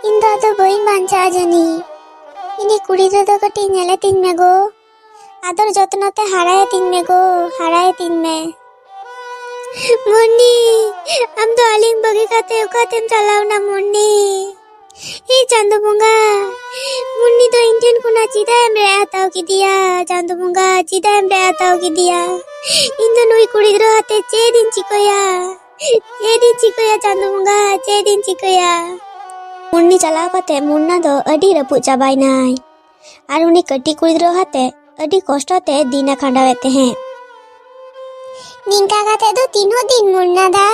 ᱤᱧ ᱫᱚ ᱟᱫᱚ ᱵᱟᱹᱧ ᱵᱟᱧᱪᱟᱜᱼᱟ ᱡᱟᱹᱱᱤᱡ᱾ ᱤᱧ ᱠᱩᱲᱤ ᱜᱤᱫᱽᱨᱟᱹ ᱫᱚ ᱠᱟᱹᱴᱤᱡ ᱧᱮᱞᱮᱛᱤᱧ ᱢᱮ ᱜᱚ, ᱟᱫᱚᱨ ᱡᱚᱛᱱᱚ ᱛᱮ ᱦᱟᱨᱟᱭᱮᱛᱤᱧ ᱢᱮ ᱜᱚ, ᱦᱟᱨᱟᱭᱮᱛᱤᱧ ᱢᱮ। ᱢᱩन्नी, ᱟᱢ ᱫᱚ ᱟᱹᱞᱤᱧ ᱵᱟᱹᱜᱤ ᱠᱟᱛᱮ ᱚᱠᱟᱛᱮᱢ ᱪᱟᱞᱟᱣᱱᱟ ᱢᱩन्नी? ᱦᱮ ᱪᱟᱸᱫᱳ ᱵᱚᱸᱜᱟ, ᱢᱩन्नी ᱫᱚ ᱤᱧ ᱴᱷᱮᱱ ᱠᱷᱚᱱᱟᱜ ᱪᱮᱫᱟᱜ ᱮᱢ ᱨᱮᱡ ᱦᱟᱛᱟᱣ ᱠᱮᱫᱮᱭᱟ? ᱪᱟᱸᱫᱳ ᱵᱚᱸᱜᱟ ᱪᱮᱫᱟᱜ ᱮᱢ ᱨᱮᱡ ᱦᱟᱛᱟᱣ ᱠᱮᱫᱮᱭᱟ? ᱤᱧ ᱫᱚ ᱱᱩᱭ ᱠᱩᱲᱤ ᱜᱤᱫᱽᱨᱟᱹ ᱟᱛᱮ ᱪᱮᱫ ᱤᱧ ᱪᱤᱠᱟᱹᱭᱟ? ᱪᱮᱫ ᱤᱧ ᱪᱤᱠᱟᱹᱭᱟ ᱪᱟᱸᱫᱳ ᱵᱚᱸᱜᱟ, ᱪᱮᱫ ᱤᱧ ᱪᱤᱠᱟᱹᱭᱟ? ᱢᱩन्नी ᱪᱟᱞᱟᱣ ᱠᱟᱛᱮ ᱢᱩन्ना ᱫᱚ ᱟᱹᱰᱤ ᱨᱟᱹᱯᱩᱫ ᱪᱟᱵᱟᱭᱱᱟᱭ ᱟᱨ ᱩᱱᱤ ᱠᱟᱹᱴᱤᱡ ᱠᱩᱲᱤ ᱜᱤᱫᱽᱨᱟᱹ ᱦᱟᱛᱮ ᱟᱹᱰᱤ ᱠᱚᱥᱴᱚ ᱛᱮ ᱫᱤᱱᱮ ᱠᱷᱟᱸᱰᱟᱣᱮᱫ ᱛᱟᱦᱮᱸ। ᱱᱤᱝᱠᱟ ᱠᱟᱛᱮ ᱫᱚ ᱛᱤᱱᱟᱹᱜ ᱫᱤᱱ ᱢᱩन्ना ᱫᱟ?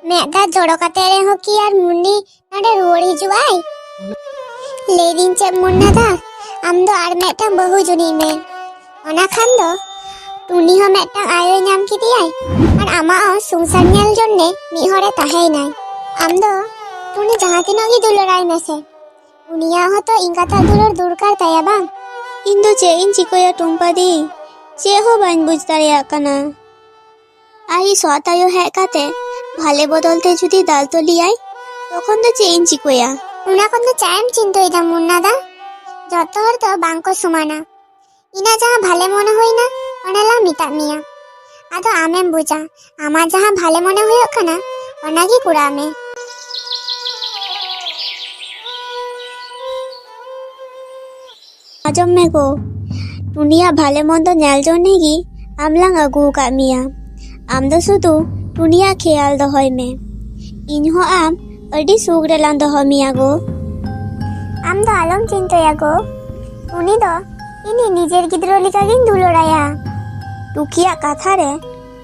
ᱢᱮᱫ ᱫᱟᱜ ᱡᱚᱲᱚ ᱠᱟᱛᱮ ᱨᱮᱦᱚᱸ ᱠᱤ ᱟᱨ ᱢᱩन्नी ᱱᱚᱰᱮ ᱨᱩᱣᱟᱹᱲ ᱦᱤᱡᱩᱜᱼᱟᱭ? ᱞᱟᱹᱭᱫᱤᱧ ᱪᱮᱫ ᱢᱩन्ना ᱫᱟ, ᱟᱢ ᱫᱚ ᱟᱨ ᱢᱤᱫᱴᱟᱝ ᱵᱟᱹᱦᱩ ᱡᱩᱱᱤᱡ ᱢᱮ। ᱚᱱᱟ ᱠᱷᱟᱱ ᱫᱚ ᱴᱩᱱᱤ ᱦᱚᱸ ᱢᱤᱫᱴᱟᱝ ᱟᱭᱳᱭ ᱧᱟᱢ ᱠᱮᱫᱮᱭᱟᱭ ᱟᱨ ᱟᱢᱟᱜ ᱦᱚᱸ ᱥᱚᱝᱥᱟᱨ ᱧᱮᱞ ᱡᱚᱱᱱᱮ ᱢᱤᱫ ᱦᱚᱲᱮ ᱛᱟᱦᱮᱸᱭᱱᱟᱭ। ᱟᱢ ᱫᱚ ᱴᱩᱱᱤ ᱡᱟᱦᱟᱸ ᱛᱤᱱᱟᱹᱜ ᱜᱮ ᱫᱩᱞᱟᱹᱲᱟᱭ ᱢᱮᱥᱮ, ᱩᱱᱤᱭᱟᱜ ᱦᱚᱸᱛᱚ ᱤᱧ ᱠᱟᱛᱷᱟ ᱫᱩᱞᱟᱹᱲ ᱫᱚᱨᱠᱟর ᱛᱟᱭᱟ ᱵᱟᱝ? ᱤᱧ ᱫᱚ ᱪᱮᱫ ᱤᱧ ᱪᱤᱠᱟᱹᱭᱟ ᱴᱩᱢᱯᱟᱫᱤ, ᱪᱮᱫ ᱦᱚᱸ ᱵᱟᱹᱧ ᱵᱩᱡᱽ ᱫᱟᱲᱮᱭᱟᱜ ᱠᱟᱱᱟ। ᱟᱭ ᱥᱚᱛ ᱟᱭᱳ ᱦᱮᱡ ᱠᱟᱛᱮ ᱵᱷᱟᱞᱮ ᱵᱚᱫᱚᱞ ᱛᱮ ᱡᱩᱫᱤ ᱫᱟᱞ ᱛᱚᱞᱤᱭᱟᱭ, তখন ᱫᱚ ᱪᱮᱫ ᱤᱧ ᱪᱤᱠᱟᱹᱭᱟ? ᱚᱱᱟ ᱠᱚᱫᱚ ᱪᱮᱫ ᱮᱢ ᱪᱤᱱᱛᱟᱹᱭᱮᱫᱟ ᱢᱩন্না ᱫᱟ? ᱡᱚᱛᱚ ᱦᱚᱲ ᱫᱚ ᱵᱟᱝᱠᱚ ᱥᱚᱢᱟᱱᱟ। ᱤᱧᱟᱹᱜ ᱡᱟᱦᱟᱸ ᱵᱷᱟᱞᱮ ᱢᱚᱱᱮ ᱦᱩᱭᱱᱟ ᱚᱱᱟ ᱞᱟᱝ ᱢᱮᱛᱟᱫ ᱢᱮᱭᱟ। ᱟᱫᱚ ᱟᱢᱮᱢ ᱵᱩᱡᱟ, ᱟᱢᱟᱜ ᱡᱟᱦᱟᱸ ᱵᱷᱟᱞᱮ ᱢᱚᱱᱮ ᱦᱩᱭᱩᱜ ᱠᱟᱱᱟ ᱚᱱᱟᱜᱮ ᱠᱚᱨᱟᱣ ᱢᱮ। আজম মে গো, টুনিয়া ভালে মন্দ নেল জন্যে গি আমলাং আগু কাদ মিয়া। আম দো শুধু টুনিয়া খেয়াল দহয় মে, ইনহো আম আᱹᱰᱤ সুখ রেলাং দহ মিয়া গো। আম দো আলম চিন্তায়া গো, টুনি দো ইনি নিজের গিদ্রো লেখা গিᱧ দুলাড়ায়া। টুকিয়া কাথা রে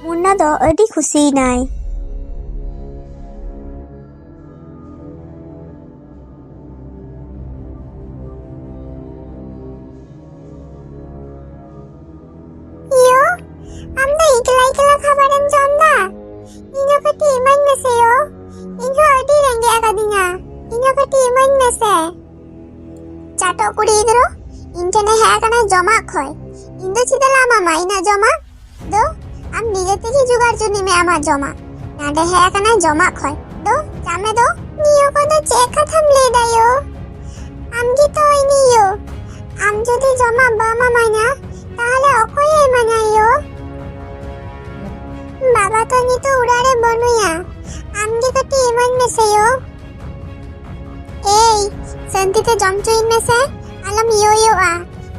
মুন্না দো আᱹᱰᱤ খুশিᱭᱱᱟᱭ। ᱟᱢ ᱫᱚ ᱮᱠᱞᱟ ᱮᱠᱞᱟ ᱠᱷᱟᱵᱟᱨᱮᱢ ᱡᱚᱢ ᱫᱟ? ᱤᱧ ᱦᱚᱸ ᱠᱟᱹᱴᱤᱡ ᱤᱢᱟᱹᱧ ᱢᱮᱥᱮ ᱭᱳ, ᱤᱧ ᱦᱚᱸ ᱟᱹᱰᱤ ᱨᱮᱸᱜᱮᱡ ᱟᱠᱟᱫᱤᱧᱟ, ᱤᱧ ᱦᱚᱸ ᱠᱟᱹᱴᱤᱡ ᱤᱢᱟᱹᱧ ᱢᱮᱥᱮ। ᱪᱟᱴᱚ ᱠᱩᱲᱤ ᱜᱤᱫᱽᱨᱟᱹ, ᱤᱧ ᱴᱷᱮᱱᱮ ᱦᱮᱡ ᱟᱠᱟᱱᱟ ᱡᱚᱢᱟᱜ ᱠᱷᱚᱡ, ᱤᱧ ᱫᱚ ᱪᱮᱫᱟᱜ ᱞᱟᱝ ᱮᱢᱟᱢᱟ ᱤᱧᱟᱹᱜ ᱡᱚᱢᱟᱜ ᱫᱚ? ᱟᱢ ᱱᱤᱡᱮ ᱛᱮᱜᱮ ᱡᱚᱜᱟᱲ ᱡᱚᱱᱤ ᱢᱮ ᱟᱢᱟᱜ ᱡᱚᱢᱟᱜ, ᱱᱟᱰᱮ ᱦᱮᱡ ᱟᱠᱟᱱᱟ ᱡᱚᱢᱟᱜ ᱠᱷᱚᱡ ᱫᱚ ᱪᱟᱢᱮ ᱫᱚ। ᱱᱤᱭᱟᱹ ᱠᱚᱫᱚ ᱪᱮᱫ ᱠᱟᱛᱷᱟᱢ ᱞᱟᱹᱭᱫᱟ ᱭᱳ? ᱟᱢ ᱜᱮ ᱛᱚ ᱤᱧ ᱭᱳ, ᱟᱢ ᱡᱩᱫᱤ ᱡᱚᱢᱟᱜ ᱵᱟᱢ ᱮᱢᱟᱹᱧᱟ তাহলে অকয়ে এমানা ᱭᱳ? বাবা তো নিতো উড়ারে বনুয়া, আমগে কাটি ইমান মেসে য়ো। এই শান্তিতে জমচইন মেসে, আলম ইয়ো ইয়ো আ,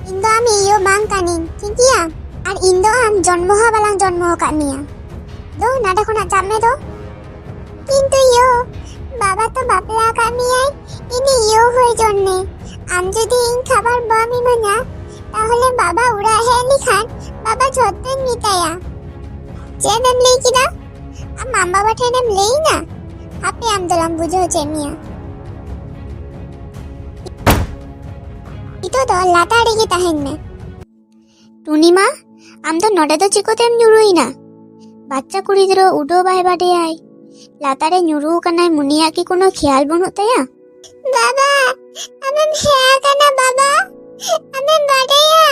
ইন দো আমি ইয়ো বাং কানিন, ঠিক গিয়া? আর ইন দো আম জন্ম হওয়া বালাং জন্ম কাদ মিয়া। দো নাডে খোনা চামে দো। কিন্তু ইয়ো, বাবা তো বাপলা আকাদ মিয়াই, ইনি ইয়ো হই জন্নে। আম যদি ইন খাবার বাম ইমানা, তাহলে বাবা উড়া হে লিখান বাবা যত্ন নিতায়া। चेद एम लई किदा? अब माम बाबा ठेन एम लई ना, हापे आम दलाम बुझो चेमिया। इतो तो लाताड़ी की ताहेन में। टूनी मा, आम तो नोडे तो चिको तेम ᱧᱩᱨᱩᱭ ना। बाच्चा कुड़ी गिद्रो उडो बाय बाडेयाय, लातारे ᱧᱩᱨᱩ कनाय मुनिया की कोनो ख्याल बनुत तया। बाबा, आमेम हेया कना बाबा, आमेम बाडेया।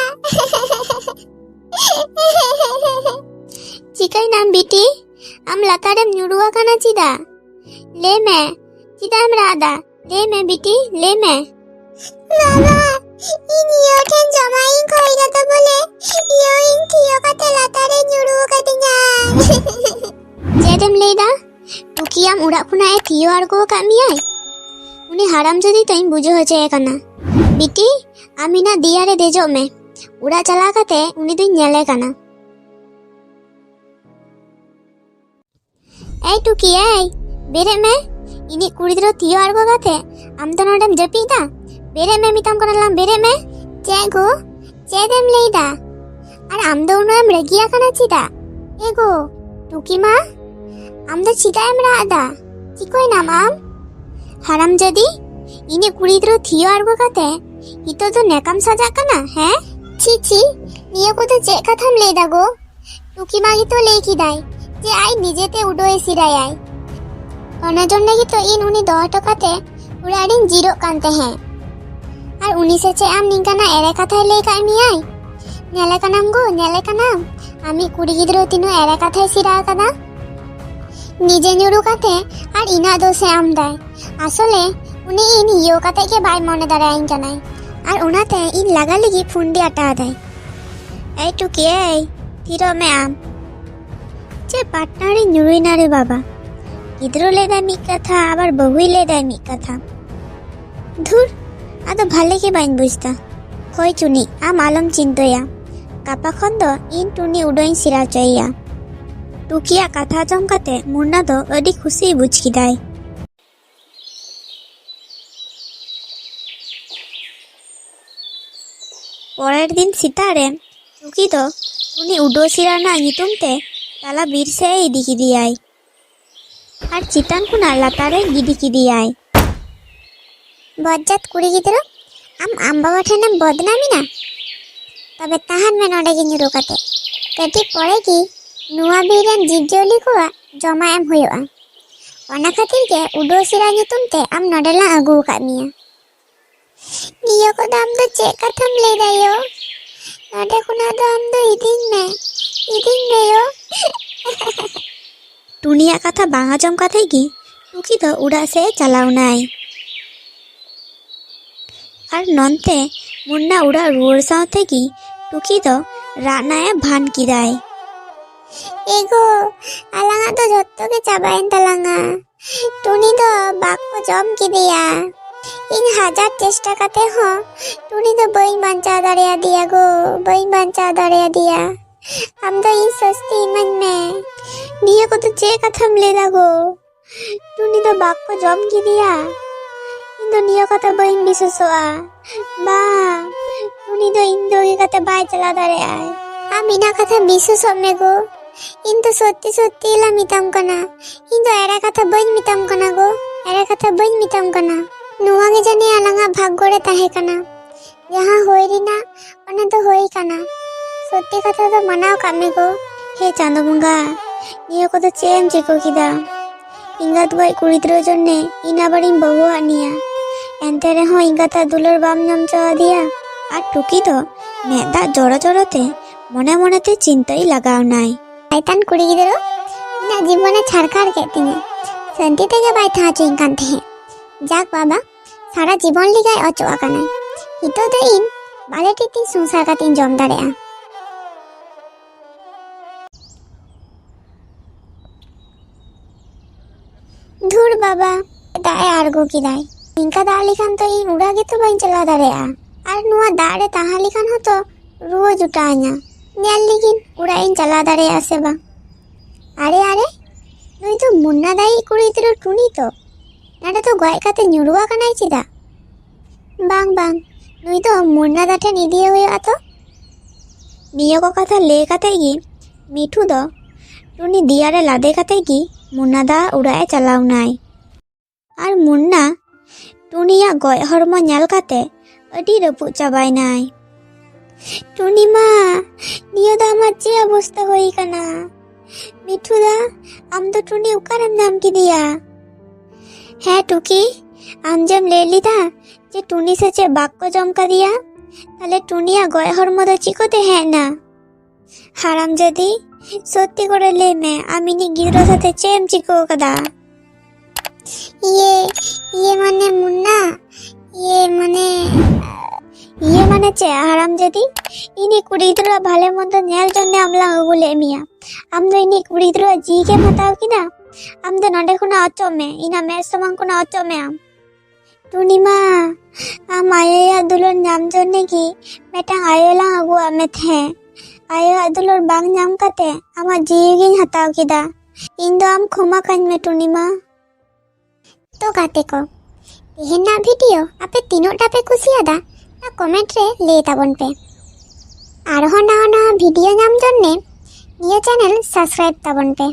चिकाई नाम बिटी, आम लातारेम ᱧᱩᱨᱩ आकाना चिदा? ले मैं, चिदा हम रादा, ले मैं बिटी, ले मैं। बाबा, इन यो ठेन जमाई खोई ना तो बोले, यो इन थियो काते लातारे ᱧᱩᱨᱩ कदिnya। चेदम लेदा, टुकियाम उड़ा खुना ए थियो आड़गो काद मियाय? उनी हाराम जदी तइं बुझो हचे काना। बिटी, आमिना दिया रे देजो में, उड़ा चला काते उनी दुई नेले काना। ए टुकी ए, बेरे में, इनी कुड़ी गिद्रो थियो आड़गो काते, आम तो नोडेम जपीदा, बेरे में मिताम कनालाम बेरे में, चेद गो, चेदम लेदा, आर आम दो उनो एम रगिया काना चिदा? ए गो, टुकी मा, आम दो चिदा एम रादा, चिकोय नाम आम? हाराम जदी, इनी कुड़ी गिद्रो थियो आड़गो काते, हितो तो नेकाम साजा काना, है? ची ची, नियो को तो चेद कथाम लेदा गो? टुकी मा गी तो लेई किदाय, যে আই নিজেতে উডোয় সিরায়াই। অনা জন্যে কি তো ইন উনি 10 টাকাতে উড়াড়িন জিরো কানতে হ্যাঁ। আর উনি সেচে আম নিঙ্কানা এরে কথায় লেই কাই মিয়াই। নেলে কানাম গো, নেলে কানাম, আমি কুড়ি গিদ্রো তিনো এরে কথায় সিরা কাদা। নিজে ᱧᱩᱨᱩ কাতে আর ইনা দোষে আম দায়। আসলে ᱩᱱᱤ ᱤᱧ ᱤᱭᱟᱹ ᱠᱟᱛᱮ ᱜᱮ ᱵᱟᱭ ᱢᱚᱱᱮ ᱫᱟᱲᱮᱭᱟᱹᱧ ᱠᱟᱱᱟᱭ ᱟᱨ ᱚᱱᱟᱛᱮ ᱤᱧ ᱞᱟᱜᱟ ᱞᱟᱹᱜᱤᱫ ᱯᱷᱳᱱ ᱫᱤ ᱟᱴᱟᱣᱟᱫᱟᱭ᱾ ᱮᱭ ᱴᱩᱠᱤ ᱮᱭ ᱛᱷᱤᱨᱚᱜ ᱢᱮ ᱟᱢ᱾ ᱪᱮᱫ ᱯᱟᱴᱱᱟᱨᱮ ᱧᱩᱨᱩᱭᱱᱟ ᱨᱮ ᱵᱟᱵᱟ, ᱜᱤᱫᱽᱨᱟᱹ ᱞᱟᱹᱭᱫᱟᱭ ᱢᱤᱫ ᱠᱟᱛᱷᱟ ᱟবার ᱵᱟᱹᱦᱩᱭ ᱞᱟᱹᱭᱫᱟᱭ ᱢᱤᱫ ᱠᱟᱛᱷᱟ᱾ ধুর, ᱟᱫᱚ ᱵᱷᱟᱞᱮ ᱜᱮ ᱵᱟᱹᱧ ᱵᱩᱡᱽᱫᱟ᱾ ᱦᱳᱭ ᱪᱩᱱᱤ ᱟᱢ ᱟᱞᱚᱢ ᱪᱤᱱᱛᱟᱹᱭᱟ, ᱜᱟᱯᱟ ᱠᱷᱚᱱ ᱫᱚ ᱤᱧ ᱴᱩᱱᱤ ᱩᱰᱟᱹᱧ ᱥᱮᱬᱟ ᱦᱚᱪᱚᱭᱮᱭᱟ᱾ ᱴᱩᱠᱤᱭᱟᱜ ᱠᱟᱛᱷᱟ ᱟᱸᱡᱚᱢ ᱠᱟᱛᱮ ᱢᱩᱱᱱᱟ ᱫᱚ ᱟᱹᱰᱤ ᱠᱷᱩᱥᱤᱭ ᱵᱩᱡᱽ ᱠᱮᱫᱟᱭ। পরের দিন সেতাগ রে টুকি তো টুনি উডো ᱥᱮᱬᱟ ᱨᱮᱱᱟᱜ ᱧᱩᱛᱩᱢ তে ᱛᱟᱞᱟ ᱵᱤᱨ ᱥᱮᱫ ᱤᱫᱤ ᱠᱮᱫᱮᱭᱟᱭ ᱟᱨ ᱪᱮᱛᱟᱱ ᱠᱷᱚᱱᱟᱜ ᱞᱟᱛᱟᱨ ᱨᱮ ᱜᱤᱰᱤ ᱠᱮᱫᱮᱭᱟᱭ। ᱵᱚজ্ᱡᱟᱛ ᱠᱩᱲᱤ ᱜᱤᱫᱽᱨᱟᱹ, ᱟᱢ ᱵᱟᱵᱟ ᱴᱷᱮᱱᱮᱢ ᱵᱚᱫᱱᱟᱢᱤᱱᱟ? ᱛᱚᱵᱮ ᱛᱟᱦᱮᱱ ᱢᱮ ᱱᱚᱰᱮ ᱜᱮ ᱧᱩᱨᱩ ᱠᱟᱛᱮ, ᱠᱟᱹᱴᱤᱡ ᱯᱚᱨᱮ ᱜᱮ ᱱᱚᱣᱟ ᱵᱤᱨ ᱨᱮᱱ ᱡᱤᱵᱽᱼᱡᱤᱭᱟᱹᱞᱤ ᱠᱚᱣᱟᱜ ᱡᱚᱢᱟᱜ ᱮᱢ ᱦᱩᱭᱩᱜᱼᱟ। ᱚᱱᱟ ᱠᱷᱟᱹᱛᱤᱨ ᱜᱮ ᱩᱰᱟᱹ ᱥᱮᱬᱟ ᱧᱩᱛᱩᱢ te ᱟᱢ ᱱᱚᱰᱮ ᱞᱟᱝ ᱟᱹᱜᱩ ᱟᱠᱟᱫ ᱢᱮᱭᱟ। ᱱᱤᱭᱟᱹ ᱠᱚᱫᱚ ᱟᱢ ᱫᱚ ᱪᱮᱫ ᱠᱟᱛᱷᱟᱢ ᱞᱟᱹᱭᱫᱟ ᱭᱳ? ᱱᱚᱰᱮ ᱠᱷᱚᱱᱟᱜ ᱫᱚ ᱟᱢ ᱫᱚ ᱤᱫᱤᱧ ᱢᱮ ᱭᱳ। ᱴᱩᱱᱤᱭᱟᱜ ᱠᱟᱛᱷᱟ ᱵᱟᱝ ᱟᱸᱡᱚᱢ ᱠᱟᱛᱮ ᱜᱮ ᱴᱩᱠᱤ ᱫᱚ ᱚᱲᱟᱜ ᱥᱮᱫ ᱪᱟᱞᱟᱣᱱᱟᱭ। ᱟᱨ ᱱᱚᱱᱛᱮ ᱢᱩᱱᱱᱟ ᱚᱲᱟᱜ ᱨᱩᱣᱟᱹᱲ ᱥᱟᱶᱛᱮ ᱜᱮ ᱴᱩᱠᱤ ᱫᱚ ᱨᱟᱜ ᱨᱮᱱᱟᱜ ᱮ ᱵᱷᱟᱱ ᱠᱮᱫᱟᱭ। ᱮᱜᱳ, ᱟᱞᱟᱝᱟᱜ ᱫᱚ ᱡᱷᱚᱛᱚ ᱜᱮ ᱪᱟᱵᱟᱭᱮᱱ ᱛᱟᱞᱟᱝᱟ। ᱴᱩᱱᱤ ᱫᱚ ᱵᱟᱠᱚ ᱡᱚᱢ ᱠᱮᱫᱮᱭᱟ। ᱤᱧ ᱦᱟᱡᱟᱨ ᱪᱮᱥᱴᱟ ᱠᱟᱛᱮ ᱦᱚᱸ ᱴᱩᱱᱤ ᱫᱚ ᱵᱟᱹᱧ ᱵᱟᱧᱪᱟᱣ ᱫᱟᱲᱮᱭᱟᱫᱮᱭᱟ ᱜᱳ, ᱵᱟᱹᱧ ᱵᱟᱧᱪᱟᱣ ᱫᱟᱲᱮᱭᱟᱫᱮᱭᱟ। ᱟᱢ ᱫᱚ ᱤᱧ ᱥᱟᱹᱥᱛᱤ ᱤᱢᱟᱹᱧ ᱢᱮ। ᱱᱤᱭᱟᱹ ᱠᱚᱫᱚ ᱪᱮᱫ ᱠᱟᱛᱷᱟᱢ ᱞᱟᱹᱭᱫᱟ ᱜᱳ? ᱴᱩᱱᱤ ᱫᱚ ᱵᱟᱠᱚ ᱡᱚᱢ ᱠᱮᱫᱮᱭᱟ? ᱤᱧ ᱫᱚ ᱱᱤᱭᱟᱹ ᱠᱟᱛᱷᱟ ᱵᱟᱹᱧ ᱵᱤᱥᱥᱟᱹᱥᱚᱜᱼᱟ। ᱵᱟᱝ, ᱴᱩᱱᱤ ᱫᱚ ᱤᱧ ᱵᱟᱹᱜᱤ ᱠᱟᱛᱮ ᱵᱟᱭ ᱪᱟᱞᱟᱣ ᱫᱟᱲᱮᱭᱟᱜᱼᱟᱭ। ᱟᱢ ᱤᱱᱟᱹ ᱠᱟᱛᱷᱟ ᱵᱤᱥᱥᱟᱹᱥᱚᱜ ᱢᱮ ᱜᱳ। ᱤᱧ ᱫᱚ ᱥᱚᱛᱛᱤ ᱥᱚᱛᱛᱤ ᱞᱟ ᱢᱮᱛᱟᱢ ᱠᱟᱱᱟ। ᱤᱧ ᱫᱚ ᱮᱲᱮ ᱠᱟᱛᱷᱟ ᱵᱟᱹᱧ ᱢᱮᱛᱟᱢ ᱠᱟᱱᱟ ᱜᱳ, ᱮᱲᱮ ᱠᱟᱛᱷᱟ ᱵᱟᱹᱧ ᱢᱮᱛᱟᱢ ᱠᱟᱱᱟ। ᱱᱚᱣᱟ ᱜᱮ ᱡᱟᱹᱱᱤ ᱟᱞᱟᱝᱟᱜ ᱵᱷᱟᱜᱽᱜᱚ ᱨᱮ ᱛᱟᱦᱮᱸ ᱠᱟᱱᱟ। ᱡᱟᱦᱟᱸ ᱦᱩᱭ ᱨᱮᱱᱟᱜ ᱚᱱᱟ ᱫᱚ ᱦᱩᱭ ᱠᱟᱱᱟ। ᱥᱚᱛᱛᱤ ᱠᱟᱛᱷᱟ ᱫᱚ ᱢᱟᱱᱟᱣ ᱠᱟᱜ ᱢᱮ ᱜᱳ। ᱦᱮ ᱪᱟᱸᱫᱳ ᱵᱚᱸᱜᱟ, ᱱᱤᱭᱟᱹ ᱠᱚᱫᱚ ᱪᱮᱫ ᱮᱢ ᱪᱤᱠᱟᱹ ᱠᱮᱫᱟ? ᱮᱸᱜᱟᱛ ᱜᱚᱡ ᱠᱩᱲᱤ ᱜᱤᱫᱽᱨᱟᱹ ᱡᱚᱱᱱᱮ ᱤᱧ ᱟᱵᱟᱨᱤᱧ ᱵᱟᱹᱦᱩᱣᱟᱫ ᱢᱮᱭᱟ, ᱮᱱᱛᱮ ᱨᱮᱦᱚᱸ ᱮᱸᱜᱟᱛᱟᱜ ᱫᱩᱞᱟᱹᱲ ᱵᱟᱢ ᱧᱟᱢ ᱪᱟᱣᱟᱫᱮᱭᱟ। ᱟᱨ ᱴᱩᱠᱤ ᱫᱚ ᱢᱮᱫ ᱫᱟᱜ ᱡᱚᱨᱚ ᱡᱚᱨᱚᱛᱮ ᱢᱚᱱᱮ ᱢᱚᱱᱮᱛᱮ ᱪᱤᱱᱛᱟᱹᱭ ᱞᱟᱜᱟᱣᱱᱟᱭ। ᱟᱭᱛᱟᱱ ᱠᱩᱲᱤ ᱜᱤᱫᱽᱨᱟᱹ, ᱤᱧᱟᱹᱜ ᱡᱤᱵᱚᱱᱮ ᱪᱷᱟᱨᱠᱷᱟᱲ ᱠᱮᱫ ᱛᱤᱧᱟᱹ, ᱥᱟᱱᱛᱤ ᱛᱮᱜᱮ ᱵᱟᱭ ᱛᱟᱦᱮᱸ ᱦᱚᱪᱚᱧ ᱠᱟᱱ ᱛᱟᱦᱮᱸᱫ। ᱡᱟᱠ ᱵᱟᱵᱟ, সারা জীবন লিগাই অচক আকানাই। হিতো দে ইন বালে টিতি সংসার কাতিন জম দাড়েয়া। ধুর বাবা, দায়ে আরগো কিদাই। ইনকা দা লিখান তো ইন উড়া গেতো বাইন চালা দাড়েয়া। আর নুয়া দাড়ে তাহা লিখান হতো রুয়ো জুটাইনা। নেল লিগিন উড়া ইন চালা দাড়েয়া সে বা। আরে আরে, নুই তো মুন্না দাই কুড়ি গিদ্রো টুনি তো। নাডা তো গয় কাতে nyuruwa kanai chida। বাং বাং, নুই তো মুন্না দা ঠেন ইদিয়ে ᱦᱩᱭᱩᱜᱼᱟ ᱛᱚ। ᱱᱤᱭᱟᱹ ᱠᱚ ᱠᱟᱛᱷᱟ ᱞᱟᱹᱭ ᱠᱟᱛᱮ ᱜᱮ ᱢᱤᱴᱷᱩ ᱫᱚ ᱴᱩᱱᱤ ᱫᱤᱭᱟᱨᱮ ᱞᱟᱫᱮ ᱠᱟᱛᱮ ᱜᱮ ᱢᱩᱱᱱᱟ ᱫᱟ ᱚᱲᱟᱜ ᱮ ᱪᱟᱞᱟᱣᱱᱟᱭ। ᱟᱨ ᱢᱩᱱᱱᱟ ᱴᱩᱱᱤᱭᱟᱜ ᱜᱚᱡ ᱦᱚᱲᱢᱚ ᱧᱮᱞ ᱠᱟᱛᱮ ᱟᱹᱰᱤ ᱨᱟᱹᱯᱩᱫ ᱪᱟᱵᱟᱭᱱᱟᱭ। ᱴᱩᱱᱤ ᱢᱟ, ᱱᱤᱭᱟᱹ ᱫᱚ ᱟᱢᱟᱜ ᱪᱮᱫ ᱚᱵᱚᱥᱛᱟ ᱦᱩᱭ ᱠᱟᱱᱟ? ᱢᱤᱴᱷᱩ ᱫᱟ, ᱟᱢ ᱫᱚ ᱴᱩᱱᱤ ᱚᱠᱟᱨᱮᱢ ᱧᱟᱢ ᱠᱮᱫᱮᱭᱟ? ᱦᱮᱸ ᱴᱩᱠᱤ, ᱟᱢ ᱡᱮᱢ ᱞᱟᱹᱭ ᱞᱮᱫᱟ যে টুনি সে চে বাক্য জম কাদিয়া, তাহলে টুনিয়া গয় হরমো দো চিকোতে হ্যাঁ না? হারামজাদি, সত্যি করে লে মে আমি নি গিদ্র সাথে চেম চিকো কাদা। ইয়ে মানে মুন্না, ইয়ে মানে চে হারামজাদি, ইনি কুড়ি গিদ্র ভালে মন্দ নেল জন্যে আমলা আগুলে মিয়া। আম দো ইনি কুড়ি গিদ্র জি কে মাতাও কিনা? আম দো নডে খুনা অচমে, ইনা মে সমান খুনা অচমে আম। টুনি মা, am ayoyak dulur nyam jonne ki metang ayo lang aguwat me thahe। ayoyak dulur bang nyam kate amag jiwi gin hataw keda। ᱤᱧ ᱫᱚ ᱟᱢ ᱠᱷᱚᱢᱟ ᱠᱟᱹᱧ ᱢᱮ ᱴᱩᱱᱤ ᱢᱟ। ᱛᱚ ᱜᱟᱛᱮ ᱠᱚ, ᱛᱮᱦᱮᱧᱟᱜ ᱵᱷᱤᱰᱤᱭᱳ ᱟᱯᱮ ᱛᱤᱱᱟᱹᱜ ᱴᱟ ᱯᱮ ᱠᱩᱥᱤᱭᱟᱫᱟ ᱚᱱᱟ ᱠᱚᱢᱮᱱᱴ ᱨᱮ ᱞᱟᱹᱭ ᱛᱟᱵᱚᱱ ᱯᱮ। ᱟᱨᱦᱚᱸ ᱱᱟᱣᱟ ᱱᱟᱣᱟ ᱵᱷᱤᱰᱤᱭᱳ ᱧᱟᱢ ᱡᱚᱱᱱᱮ ᱱᱤᱭᱟᱹ ᱪᱮᱱᱮᱞ ᱥᱟᱵᱥᱠᱨᱟᱭᱤᱵ ᱛᱟᱵᱚᱱ ᱯᱮ।